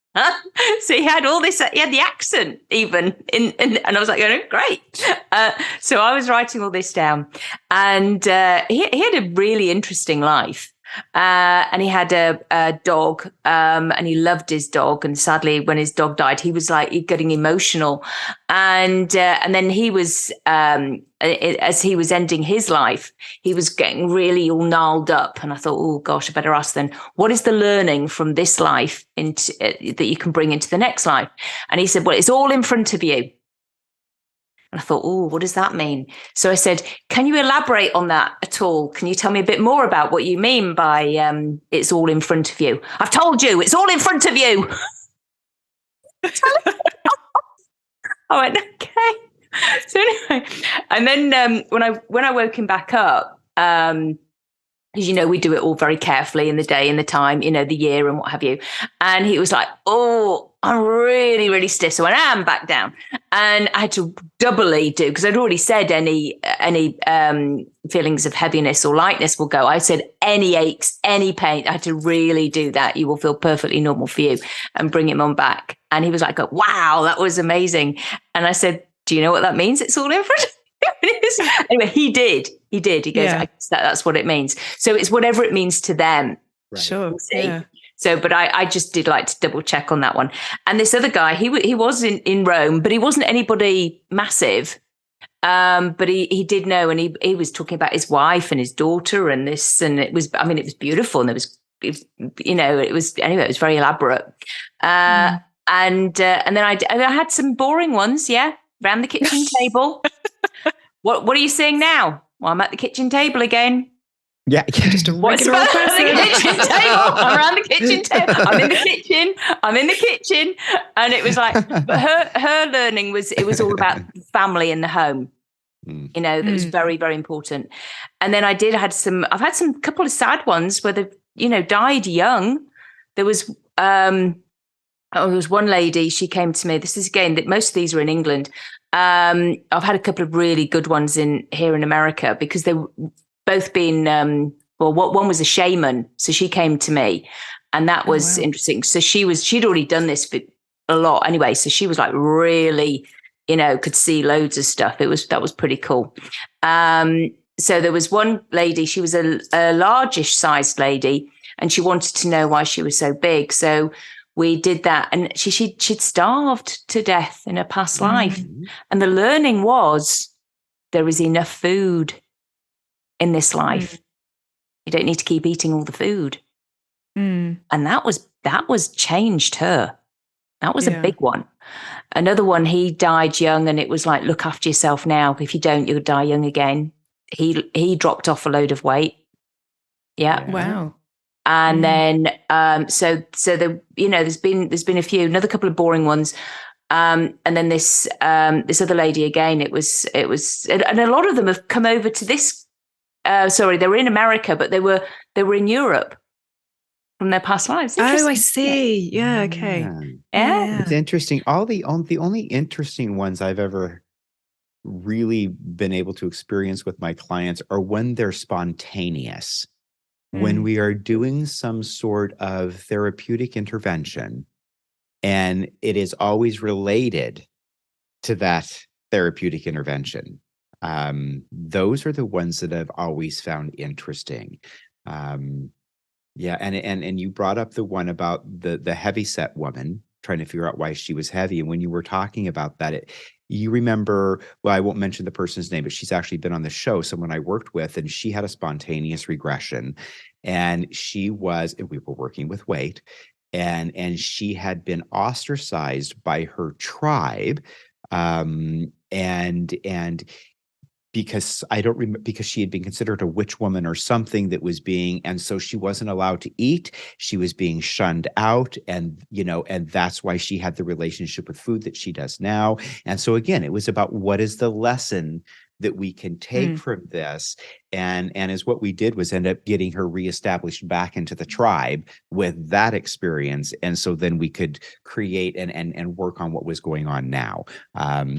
So he had all this, he had the accent even and I was like, going, great. So I was writing all this down, and he had a really interesting life. And he had a dog, and he loved his dog. And sadly, when his dog died, he was like getting emotional. And then he was, as he was ending his life, he was getting really all gnarled up. And I thought, oh gosh, I better ask then, what is the learning from this life into that you can bring into the next life? And he said, well, it's all in front of you. And I thought, oh, what does that mean? So I said, can you elaborate on that at all? Can you tell me a bit more about what you mean by it's all in front of you? I've told you, it's all in front of you. I went, okay. So anyway, and then when I woke him back up, because, you know, we do it all very carefully in the day and the time, you know, the year and what have you. And he was like, oh, I'm really, really stiff. So I am back down. And I had to doubly do, because I'd already said any feelings of heaviness or lightness will go. I said any aches, any pain. I had to really do that. You will feel perfectly normal for you, and bring him on back. And he was like, wow, that was amazing. And I said, do you know what that means? It's all in front of you. Anyway, he did. He goes, I guess that's what it means. So it's whatever it means to them. Right. Sure. Yeah. So, but I just did like to double check on that one. And this other guy, he was in Rome, but he wasn't anybody massive. But he did know, and he was talking about his wife and his daughter and this, and it was beautiful, and it was very elaborate. And then I had some boring ones, around the kitchen table. What are you seeing now? Well, I'm at the kitchen table again. Yeah, just a regular old person. The kitchen table. I'm around the kitchen table. I'm in the kitchen. And it was like, but her learning was, it was all about family in the home. You know, that was very, very important. And then I've had some couple of sad ones where they, died young. There was, there was one lady, she came to me. This is again, that most of these are in England. I've had a couple of really good ones here in America, because they both been, one was a shaman. So she came to me, and that was interesting. So she'd already done this for a lot anyway. So she was like really, could see loads of stuff. That was pretty cool. So there was one lady, she was a largish sized lady, and she wanted to know why she was so big. So we did that, and she'd starved to death in her past life. And the learning was, there is enough food in this life. You don't need to keep eating all the food. And that was changed her. That was a big one. Another one, he died young, and it was like, look after yourself now. If you don't, you'll die young again. He dropped off a load of weight. Yeah. Wow. And then, so there's been a few, another couple of boring ones. And then this other lady again, it was, and a lot of them have come over to this, they were in America, but they were in Europe from their past lives. Oh, I see. Yeah. Okay. Yeah. It's interesting. The only interesting ones I've ever really been able to experience with my clients are when they're spontaneous. When we are doing some sort of therapeutic intervention, and it is always related to that therapeutic intervention. Those are the ones that I've always found interesting. And you brought up the one about the heavyset woman trying to figure out why she was heavy. And when you were talking about that, you remember, well, I won't mention the person's name, but she's actually been on the show, someone I worked with, and she had a spontaneous regression. And we were working with weight, and she had been ostracized by her tribe. And because I don't remember, because she had been considered a witch woman or something that was and so she wasn't allowed to eat. She was being shunned out, and that's why she had the relationship with food that she does now. And so again, it was about, what is the lesson that we can take from this? And as what we did was end up getting her reestablished back into the tribe with that experience. And so then we could create and work on what was going on now.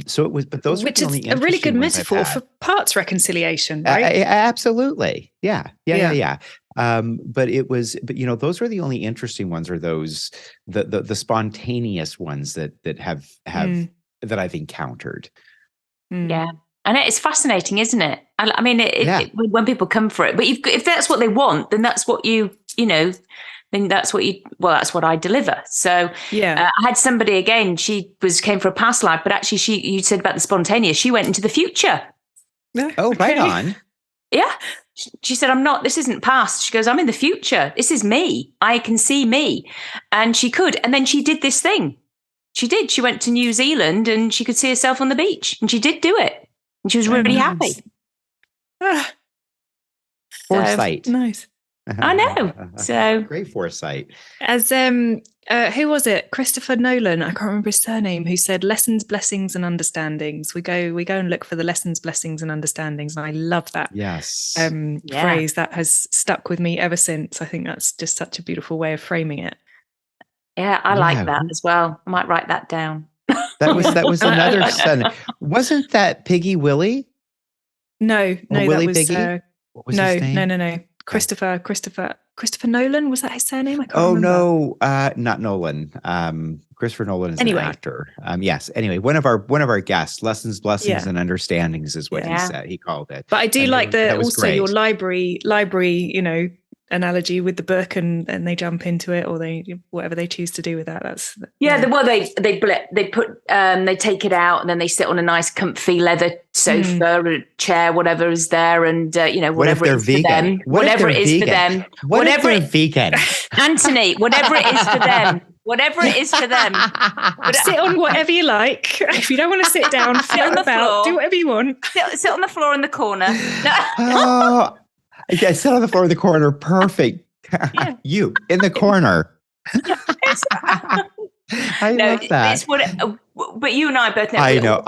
So it was, but those which are the is a really good metaphor for parts reconciliation, right? Absolutely. Yeah. But those are the only interesting ones, are those the spontaneous ones that have that I've encountered. Yeah. And it's fascinating, isn't it? I mean, when people come for it, but if that's what they want, then that's what then that's what I deliver. So I had somebody again, came for a past life, but actually you said about the spontaneous, she went into the future. Oh, right on. Yeah. She said, this isn't past. She goes, I'm in the future. This is me. I can see me. And she could. And then she did this thing. She did. She went to New Zealand and she could see herself on the beach. And she did do it. And she was really happy. Foresight. Nice. I know. So great foresight. As who was it? Christopher Nolan, I can't remember his surname, who said lessons, blessings, and understandings. We go and look for the lessons, blessings, and understandings. And I love that phrase. That has stuck with me ever since. I think that's just such a beautiful way of framing it. Yeah, I like that as well. I might write that down. That was another son. Wasn't that Piggy Willie? No, Willie that was Piggy? What was his name? No. Christopher Nolan, was that his surname? I can't remember. No, not Nolan. Christopher Nolan is an actor. Yes. Anyway, one of our guests, lessons, blessings, and understandings is what he said. He called it. But I do like your library, analogy with the book, and they jump into it, or whatever they choose to do with that. That's they take it out and then they sit on a nice comfy leather sofa or a chair, whatever is there, and whatever it is for them, whatever it is for them, whatever it vegan, Anthony, whatever it is for them. Whatever it is for them. Sit on whatever you like. If you don't want to sit down, float about, do whatever you want. Sit on the floor in the corner. Yeah, sit on the floor in the corner. Perfect. Yeah. You in the corner. I love that. But you and I both know. I know.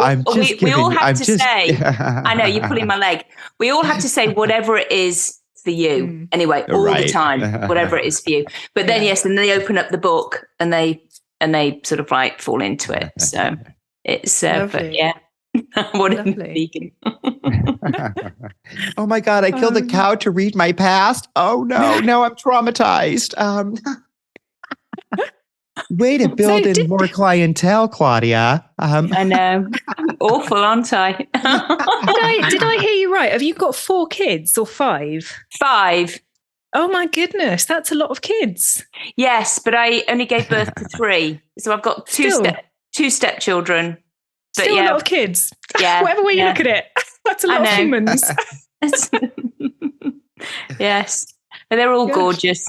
We all have to say. I know you're pulling my leg. We all have to say whatever it is for you. Anyway, all the time, whatever it is for you. But then then they open up the book and they sort of like fall into it. So it's but yeah. What a vegan. Oh my God, I killed a cow to read my past. Oh no, I'm traumatized. Way to build in more clientele, Claudia. I know. Awful, aren't I? Did I hear you right? Have you got 4 kids or 5? 5. Oh my goodness, that's a lot of kids. Yes, but I only gave birth to 3. So I've got 2 stepchildren. But Still a lot of kids. Yeah. Whatever way you look at it. That's a lot of humans. Yes. And they're all gorgeous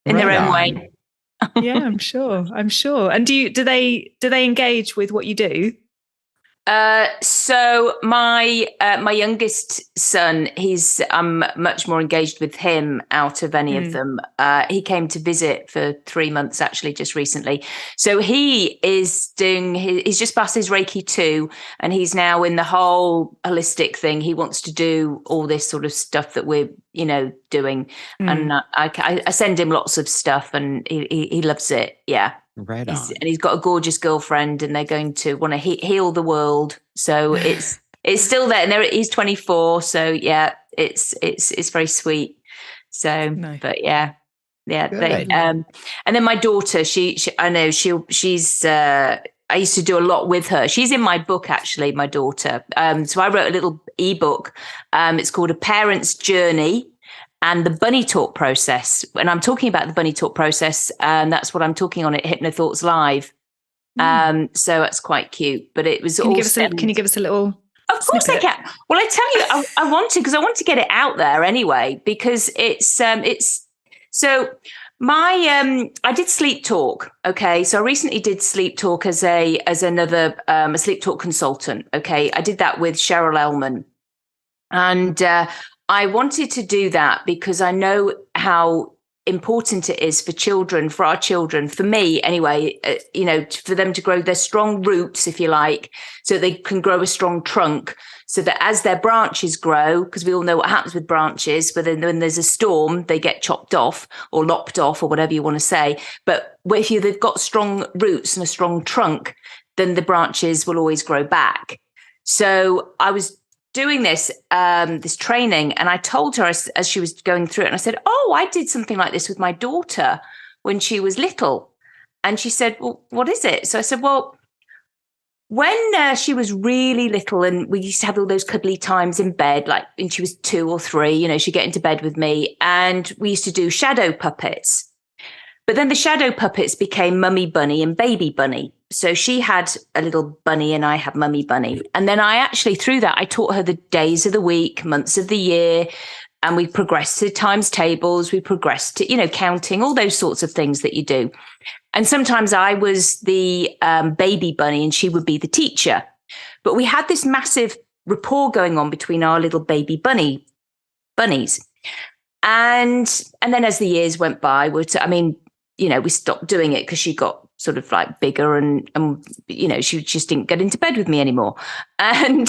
in their own way. Yeah, I'm sure. And do they engage with what you do? So my youngest son, I'm much more engaged with him out of any of them. He came to visit for 3 months actually just recently. So he is he's just passed his Reiki 2 and he's now in the whole holistic thing. He wants to do all this sort of stuff that we're, doing. And I send him lots of stuff and he loves it. Yeah. Right on. And he's got a gorgeous girlfriend and they're going to want to heal the world. So it's still there. And he's 24. So yeah, it's very sweet. So, nice. But yeah. And then my daughter, she's, I used to do a lot with her. She's in my book, actually, my daughter. So I wrote a little ebook. It's called A Parent's Journey and the Bunny Talk Process. And I'm talking about the Bunny Talk Process. And that's what I'm talking on at HypnoThoughts Live. So that's quite cute. But it was Can you give us a little? Of course I can. Well, I tell you, I want to, because I want to get it out there anyway, because it's so my I did sleep talk. Okay. So I recently did sleep talk as another a sleep talk consultant. Okay. I did that with Cheryl Ellman. And I wanted to do that because I know how important it is for our children, for me anyway, for them to grow their strong roots, if you like, so they can grow a strong trunk, so that as their branches grow, because we all know what happens with branches, but then when there's a storm, they get chopped off or lopped off or whatever you want to say. But if they've got strong roots and a strong trunk, then the branches will always grow back. So I was doing this training, and I told her as she was going through it, and I said, "Oh, I did something like this with my daughter when she was little." And she said, "Well, what is it?" So I said, "Well, when she was really little, and we used to have all those cuddly times in bed, like when she was 2 or 3, she'd get into bed with me, and we used to do shadow puppets. But then the shadow puppets became Mummy Bunny and Baby Bunny. So she had a little bunny and I had Mummy Bunny. And then I actually, through that, I taught her the days of the week, months of the year, and we progressed to times tables. We progressed to, counting, all those sorts of things that you do. And sometimes I was the baby bunny and she would be the teacher. But we had this massive rapport going on between our little baby bunnies. And then as the years went by, we stopped doing it because she got sort of like bigger and she just didn't get into bed with me anymore. And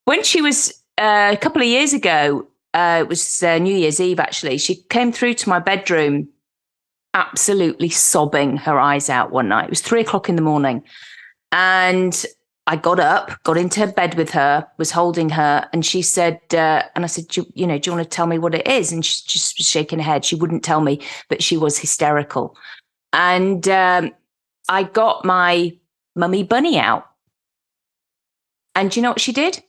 when she was a couple of years ago, it was New Year's Eve, actually, she came through to my bedroom absolutely sobbing her eyes out one night. It was 3:00 in the morning. And I got up, got into bed with her, was holding her, and she said, and I said, do you want to tell me what it is? And she just was shaking her head. She wouldn't tell me, but she was hysterical. And I got my Mummy Bunny out. And do you know what she did?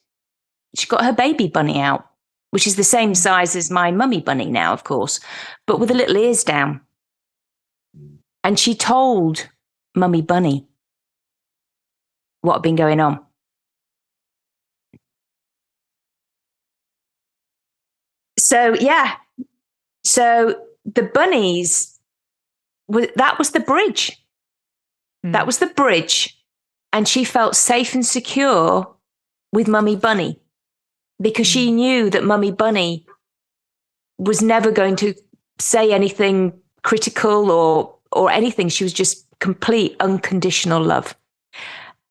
She got her baby bunny out, which is the same size as my Mummy Bunny now, of course, but with the little ears down. And she told Mummy Bunny what had been going on. So, yeah. So the bunnies, that was the bridge. That was the bridge. And she felt safe and secure with Mummy Bunny because she knew that Mummy Bunny was never going to say anything critical or anything. She was just complete unconditional love.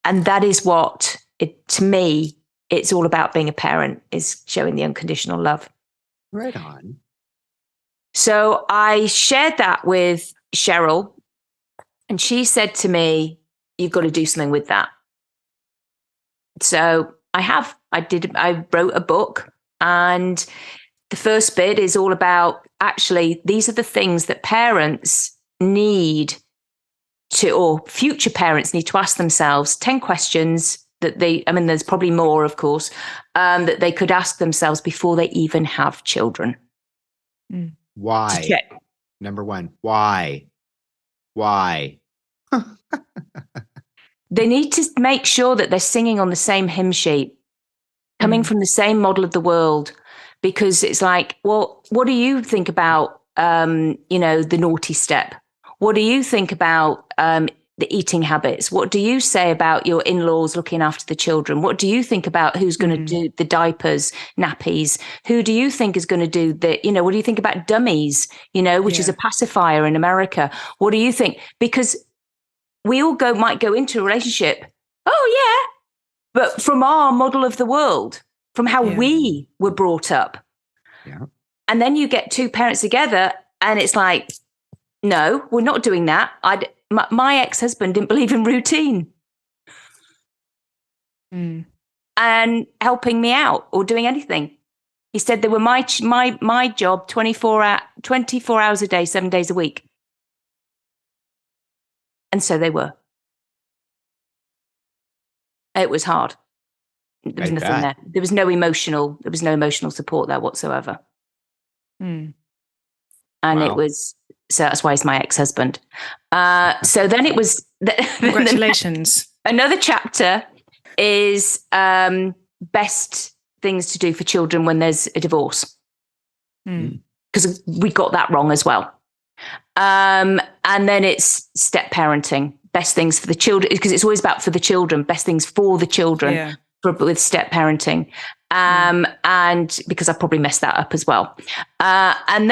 And that is what, to me, it's all about being a parent, is showing the unconditional love. Right on. So I shared that with Cheryl, and she said to me, you've got to do something with that. So I wrote a book, and the first bit is all about, actually, these are the things that parents need or future parents need to ask themselves, 10 questions that there's probably more, of course, that they could ask themselves before they even have children. Why? Number one, why? They need to make sure that they're singing on the same hymn sheet, coming from the same model of the world, because it's like, well, what do you think about, the naughty step? What do you think about the eating habits? What do you say about your in-laws looking after the children? What do you think about who's going to do the diapers, nappies? Who do you think is going to do what do you think about dummies, which is a pacifier in America? What do you think? Because we all might go into a relationship, but from our model of the world, from how we were brought up. Yeah. And then you get two parents together and it's like, no, we're not doing that. My ex-husband didn't believe in routine and helping me out or doing anything. He said they were my job 24 hours a day, 7 days a week. And so they were. It was hard. There was nothing there. There was no emotional support there whatsoever. And it was, so that's why he's my ex-husband. So then it was... Congratulations. Another chapter is best things to do for children when there's a divorce. Because we got that wrong as well. And then it's step parenting, best things for the children, because it's always about for the children, best things for the children with step parenting. And because I probably messed that up as well. And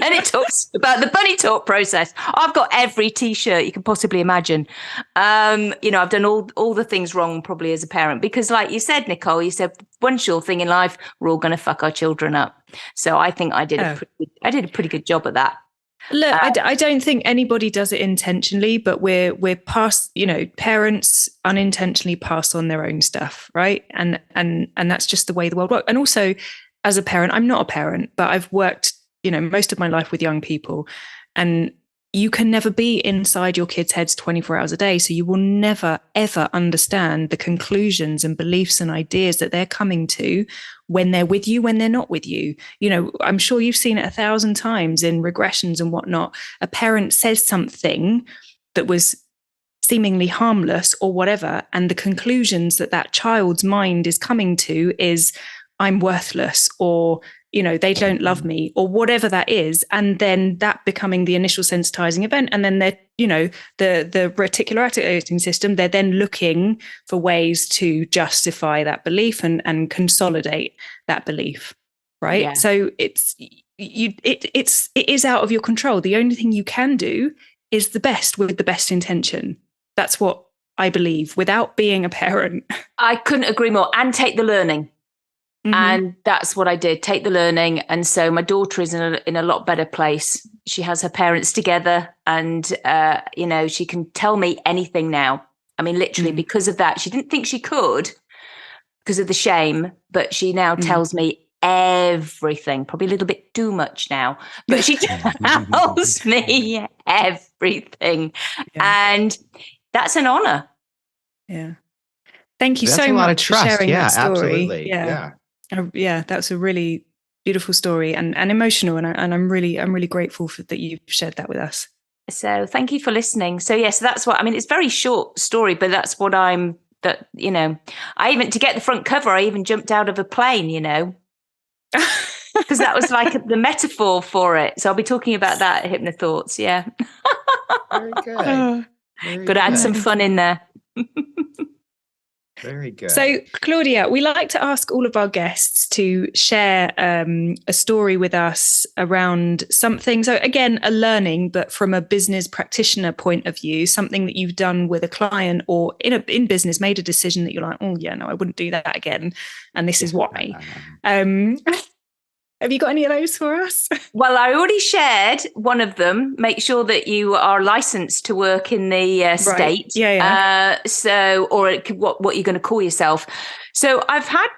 then it talks about the bunny talk process. I've got every T-shirt you can possibly imagine. I've done all the things wrong probably as a parent, because like you said, Nicole, you said one sure thing in life, we're all going to fuck our children up. So I think I did a pretty good job at that. Look, I don't think anybody does it intentionally, but we're past, parents unintentionally pass on their own stuff, right? And that's just the way the world works. And also, as a parent, I'm not a parent, but I've worked, most of my life with young people, and you can never be inside your kids' heads 24 hours a day. So you will never, ever understand the conclusions and beliefs and ideas that they're coming to when they're with you, when they're not with you. I'm sure you've seen it 1,000 times in regressions and whatnot. A parent says something that was seemingly harmless or whatever, and the conclusions that child's mind is coming to is, I'm worthless, or they don't love me, or whatever that is. And then that becoming the initial sensitizing event. And then they're, the reticular activating system, they're then looking for ways to justify that belief and consolidate that belief. Right. Yeah. So it is out of your control. The only thing you can do is the best with the best intention. That's what I believe, without being a parent. I couldn't agree more. And take the learning. Mm-hmm. And that's what I did, take the learning. And so my daughter is in a lot better place. She has her parents together, and, she can tell me anything now. I mean, literally because of that. She didn't think she could because of the shame, but she now tells me everything, probably a little bit too much now, but she tells me everything. Yeah. And that's an honor. Yeah. Thank you so much for sharing that story. Absolutely. Yeah, that's a really beautiful story and emotional, and I'm really grateful that you've shared that with us. So thank you for listening. So yes, that's what I mean. It's a very short story, but that's what I even, to get the front cover, I even jumped out of a plane, because that was like the metaphor for it. So I'll be talking about that at Hypnothoughts. Yeah. Very good. Got to add some fun in there. Very good. So, Claudia, we like to ask all of our guests to share a story with us around something. So, again, a learning, but from a business practitioner point of view, something that you've done with a client or in business, made a decision that you're like, oh, yeah, no, I wouldn't do that again. And this is why. Have you got any of those for us? Well, I already shared one of them. Make sure that you are licensed to work in the state. Right. Yeah. Or what you're going to call yourself. So I've had,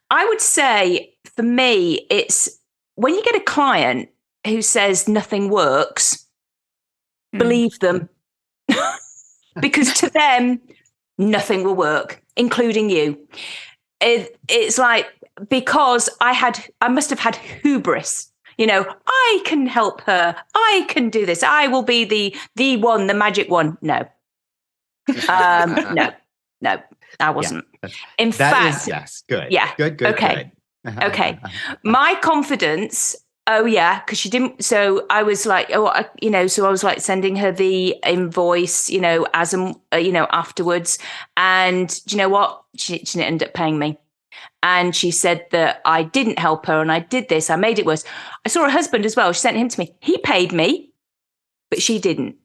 I would say for me, it's when you get a client who says nothing works, believe them. Because to them, nothing will work, including you. It's like, because I must have had hubris, I can help her. I can do this. I will be the one, the magic one. No, no, I wasn't. Yeah, in fact, yes, good. Yeah. Good. Okay. Okay. My confidence. Oh yeah. Cause she didn't. So I was like, so I was like sending her the invoice, afterwards. And do you know what? She didn't end up paying me. And she said that I didn't help her and I did this. I made it worse. I saw her husband as well. She sent him to me. He paid me, but she didn't.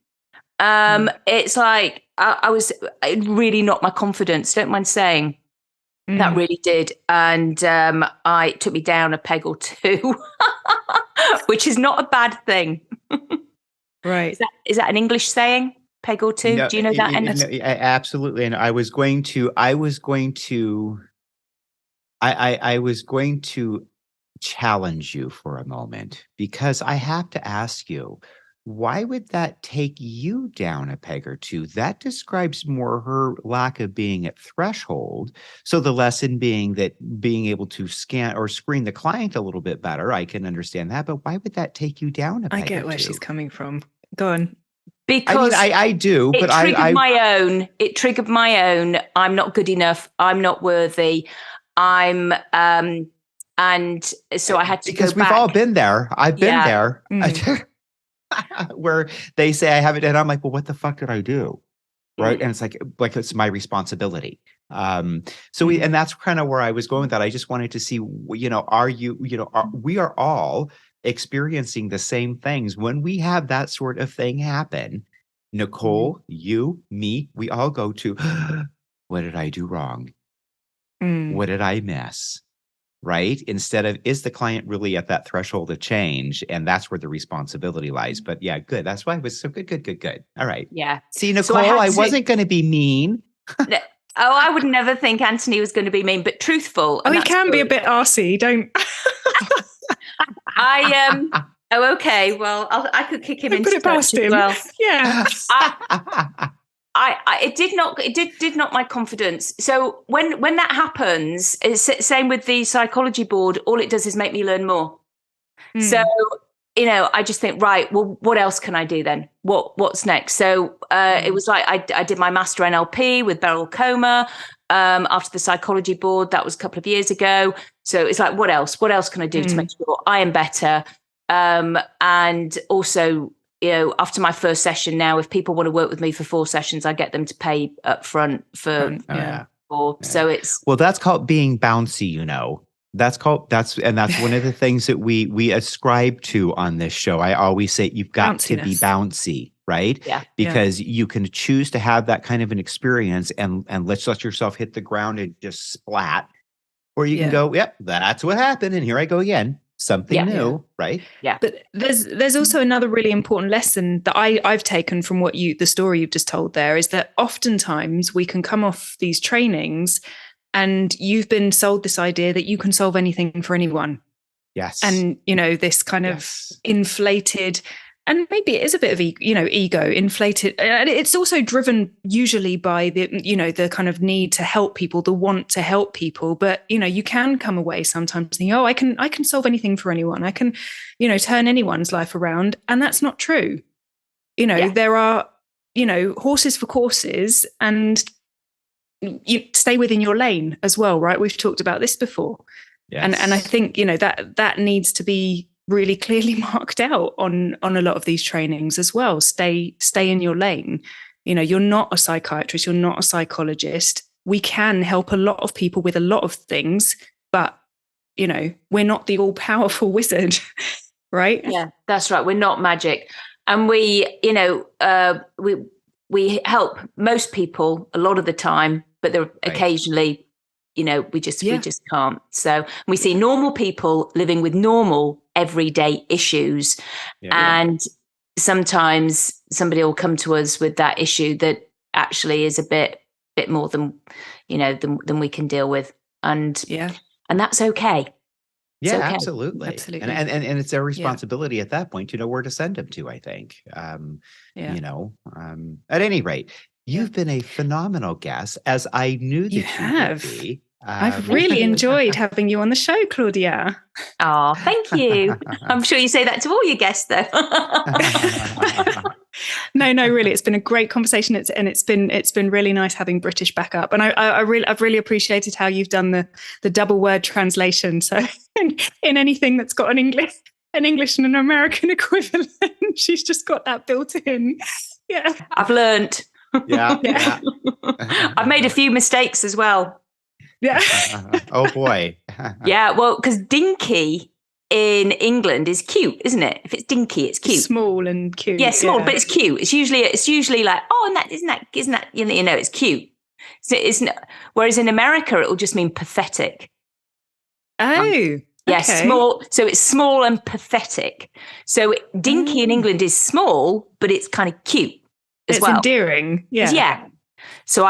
It's like I was really knocked my confidence. Don't mind saying that really did. And it took me down a peg or two, which is not a bad thing. Right. Is that an English saying? Peg or two? No, do you know that? No, absolutely. And I was going to challenge you for a moment, because I have to ask you, why would that take you down a peg or two? That describes more her lack of being at threshold. So the lesson being that being able to scan or screen the client a little bit better, I can understand that. But why would that take you down a peg or two? I get where she's coming from. Go on. Because I do, but It triggered my own. I'm not good enough. I'm not worthy. And so I had to because go back. We've all been there. I've been there. Where they say I haven't, and I'm like, well, what the fuck did I do? Right. And it's like it's my responsibility. And that's kind of where I was going with that. I just wanted to see, we are all experiencing the same things when we have that sort of thing happen. Nicole, you, me, we all go to, what did I do wrong? What did I miss? right? Instead of, is the client really at that threshold of change? And that's where the responsibility lies. But yeah, good. That's why it was so good. All right. Yeah. See, Nicole, I wasn't going to be mean. Oh, I would never think Anthony was going to be mean, but truthful. Oh, he can be a bit arsey, don't... Oh, okay. Well, I could kick him into put it past him. Well. Yeah. It did knock my confidence. So when that happens, it's same with the psychology board. All it does is make me learn more. So I just think, right, well, what else can I do then? What's next? So it was like I did my master NLP with Beryl Coma after the psychology board. That was a couple of years ago. So it's like, what else? What else can I do to make sure I am better? And also, after my first session now, if people want to work with me for 4 sessions, I get them to pay up front for 4. So it's... Well, that's called being bouncy, That's one of the things that we ascribe to on this show. I always say you've got to be bouncy, right? Yeah. Because you can choose to have that kind of an experience and let's let yourself hit the ground and just splat. Or you can go, yep, that's what happened. And here I go again. Something new, right? Yeah. But there's also another really important lesson that I've taken from the story you've just told there, is that oftentimes we can come off these trainings and you've been sold this idea that you can solve anything for anyone. Yes. And, this kind of inflated, and maybe it is a bit of, ego inflated. And it's also driven usually by the kind of need to help people, the want to help people. But, you can come away sometimes thinking, I can solve anything for anyone. I can, turn anyone's life around. And that's not true. There are, horses for courses, and you stay within your lane as well, right? We've talked about this before. Yes. And I think, that needs to be really clearly marked out on a lot of these trainings as well. Stay in your lane. You're not a psychiatrist, you're not a psychologist. We can help a lot of people with a lot of things, but we're not the all-powerful wizard, right? Yeah, that's right. We're not magic. And we help most people a lot of the time, but there occasionally we just can't. So we see normal people living with normal everyday issues. And sometimes somebody will come to us with that issue that actually is a bit more than we can deal with. And that's okay. Yeah, okay. Absolutely. And it's our responsibility at that point to know where to send them to, I think. At any rate, you've been a phenomenal guest, as I knew that you would be. I've really enjoyed having you on the show, Claudia. Oh, thank you. I'm sure you say that to all your guests, though. No, really, it's been a great conversation. It's been really nice having British back up, and I've really appreciated how you've done the double word translation. So in anything that's got an English and an American equivalent, she's just got that built in. Yeah, I've learned. Yeah. I've made a few mistakes as well. Yeah. Oh boy. Yeah, well, because dinky in England is cute, isn't it? If it's dinky, it's cute. Small and cute. Yeah, small, but it's cute. It's usually like, and that isn't that it's cute. So it's not, whereas in America it will just mean pathetic. Oh. Yes, small. So it's small and pathetic. So dinky in England is small, but it's kind of cute as well. It's endearing. Yeah. Yeah. So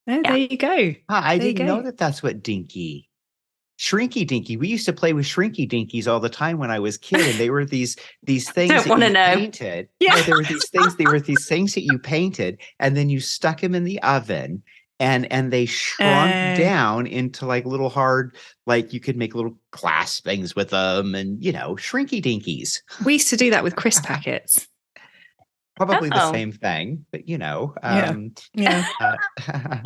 there you go. I didn't know that that's what dinky. Shrinky dinky. We used to play with shrinky dinkies all the time when I was a kid, and they were these things that you painted. Yeah, there were these things. They were these things that you painted, and then you stuck them in the oven, and they shrunk down into like little hard, like you could make little glass things with them, and shrinky dinkies. We used to do that with crisp packets. Probably the same thing, but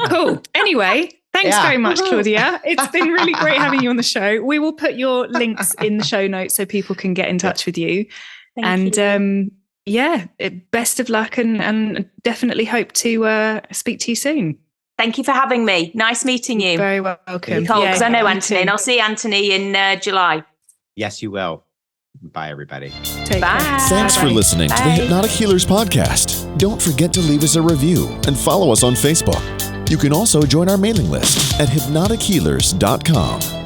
Cool. Anyway, thanks very much, Claudia. It's been really great having you on the show. We will put your links in the show notes so people can get in touch with you. Thank you. Best of luck, and definitely hope to speak to you soon. Thank you for having me. Nice meeting you. You're very welcome. Nicole, because I know Anthony, and I'll see Anthony in July. Yes, you will. Bye, everybody. Bye. Thanks for listening to the Hypnotic Healers podcast. Don't forget to leave us a review and follow us on Facebook. You can also join our mailing list at hypnotichealers.com.